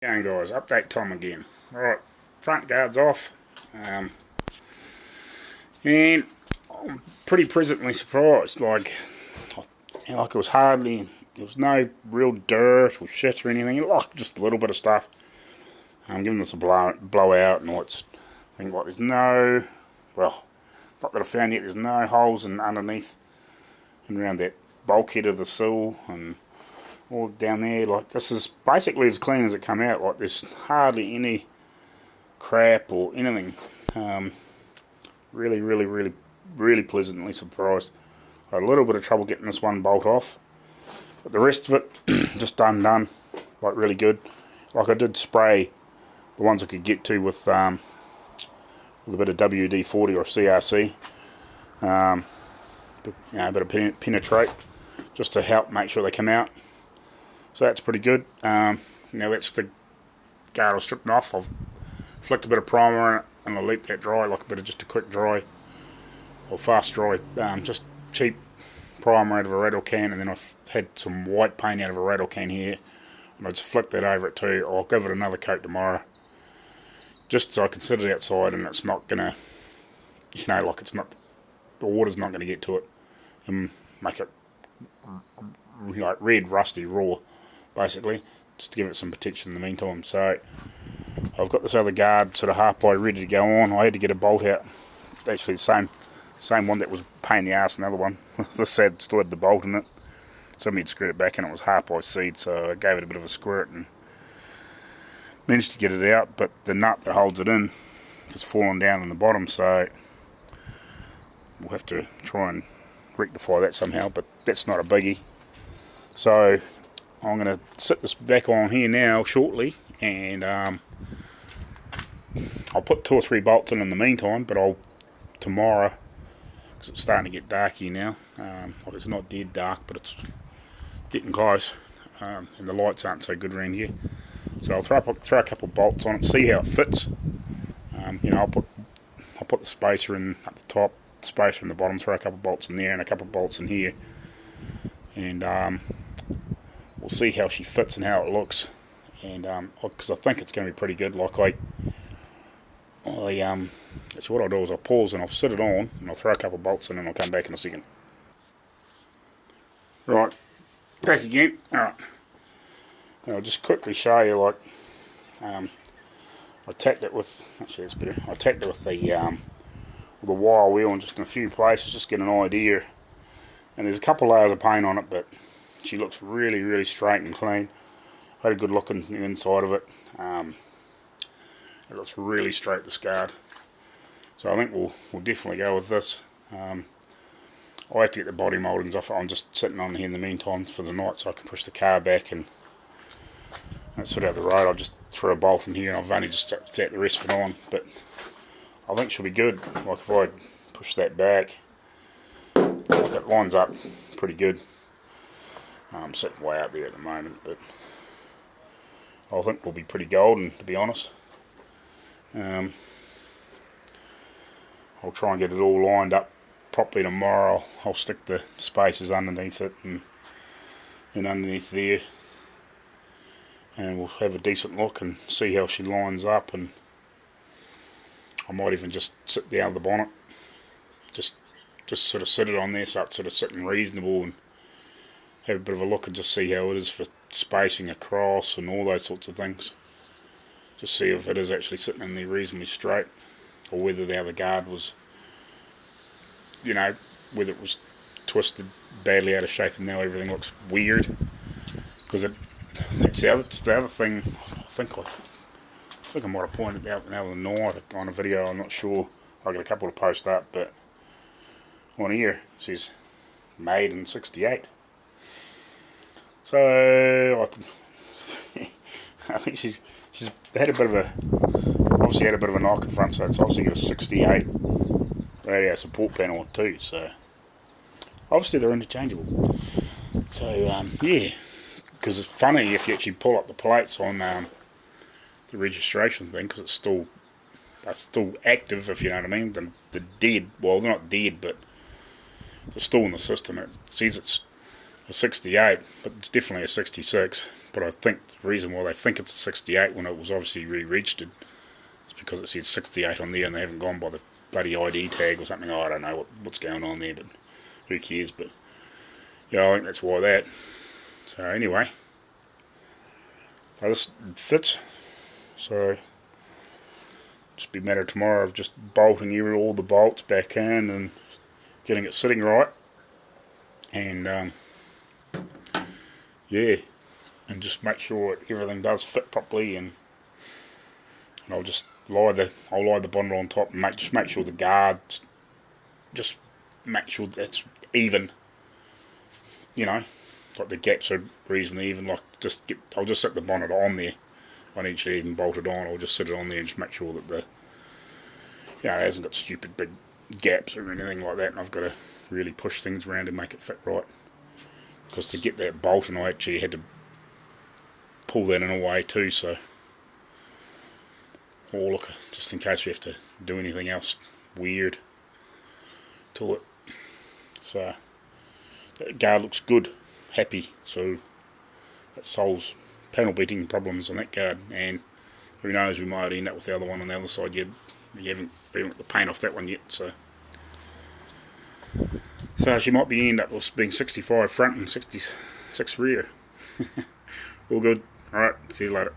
Going guys, update time again. Alright, front guard's off, and I'm pretty pleasantly surprised. Like it was there was no real dirt or shit or anything. Like just a little bit of stuff. I'm giving this a blowout, and I think like there's no, well, not that I found yet. There's no holes underneath and around that bulkhead of the sill and all down there. Like this is basically as clean as it come out. Like there's hardly any crap or anything. Really pleasantly surprised. I had a little bit of trouble getting this one bolt off, but the rest of it just done, like really good. Like I did spray the ones I could get to with a bit of WD-40 or CRC, a bit of penetrate, just to help make sure they come out. So that's pretty good. Now that's the guard all stripped off. I've flicked a bit of primer on it and I'll let that dry, like just a quick dry or fast dry. Just cheap primer out of a rattle can, and then I've had some white paint out of a rattle can here, and I just flick that over it too. I'll give it another coat tomorrow, just so I can sit it outside and it's not gonna, it's not, the water's not gonna get to it and make it like red, rusty, raw, basically, just to give it some protection in the meantime. So I've got this other guard sort of half by ready to go on. I had to get a bolt out, actually the same one that was a pain in the arse, another one. This had still had the bolt in it. Somebody had screwed it back and it was half by seed, so I gave it a bit of a squirt and managed to get it out, but the nut that holds it in has fallen down in the bottom, so we'll have to try and rectify that somehow, but that's not a biggie. So I'm going to sit this back on here now shortly, and I'll put 2 or 3 bolts in the meantime, but I'll tomorrow, because it's starting to get dark here now. Well, it's not dead dark, but it's getting close, and the lights aren't so good around here. So I'll throw a couple of bolts on it, see how it fits. I'll put the spacer in at the top, the spacer in the bottom, throw a couple of bolts in there and a couple of bolts in here, and we'll see how she fits and how it looks. And because I think it's going to be pretty good. So what I'll do is I'll pause and I'll sit it on and I'll throw a couple of bolts in and I'll come back in a second. Right, back again. Alright, I'll just quickly show you, I tacked it with, actually it's better, I tacked it with the wire wheel and just in a few places, just get an idea. And there's a couple of layers of paint on it, but she looks really straight and clean. I had a good look in the inside of it. It looks really straight, this guard. So I think we'll definitely go with this. I'll have to get the body mouldings off it. I'm just sitting on here in the meantime for the night so I can push the car back and sort out the road. I'll just throw a bolt in here and I've only just set the rest of it on. But I think she'll be good. Like if I push that back, like it lines up pretty good. I'm sitting way out there at the moment, but I think we'll be pretty golden, to be honest. I'll try and get it all lined up properly tomorrow. I'll stick the spacers underneath it and underneath there, and we'll have a decent look and see how she lines up. And I might even just sit down the bonnet, just sort of sit it on there so it's sort of sitting reasonable, and have a bit of a look and just see how it is for spacing across and all those sorts of things. Just see if it is actually sitting in there reasonably straight, or whether the other guard was, whether it was twisted badly out of shape and now everything looks weird. Because it's the other thing. I think I might have pointed out the other night on a video. I'm not sure. I got a couple to post up, but on here it says made in '68. So I think she's had a bit of a knock in front, so it's obviously got a '68 radio support panel too. So obviously they're interchangeable. So yeah, because it's funny if you actually pull up the plates on the registration thing, because it's still active, if you know what I mean. The dead, well, they're not dead, but they're still in the system. It says it's a 68, but it's definitely a 66. But I think the reason why they think it's a 68 when it was obviously re-registered is because it said 68 on there and they haven't gone by the bloody ID tag or something. I don't know what's going on there, but who cares? But yeah, I think that's why that. So anyway, this fits. So just be a matter tomorrow of just bolting all the bolts back in and getting it sitting right, and yeah, and just make sure everything does fit properly, and I'll just lie the bonnet on top and just make sure the guards, just make sure it's even, like the gaps are reasonably even. Like I'll just set the bonnet on there. I need to even bolt it on. I'll just sit it on there and just make sure that it hasn't got stupid big gaps or anything like that. And I've got to really push things around and make it fit right. Because to get that bolt, and I actually had to pull that in a way too. So, look, just in case we have to do anything else weird to it. So that guard looks good, happy. So that solves panel beating problems on that guard, and who knows, we might end up with the other one on the other side. You haven't been with the paint off that one yet, so she might end up with being 65 front and 66 rear. All good. Alright, see you later.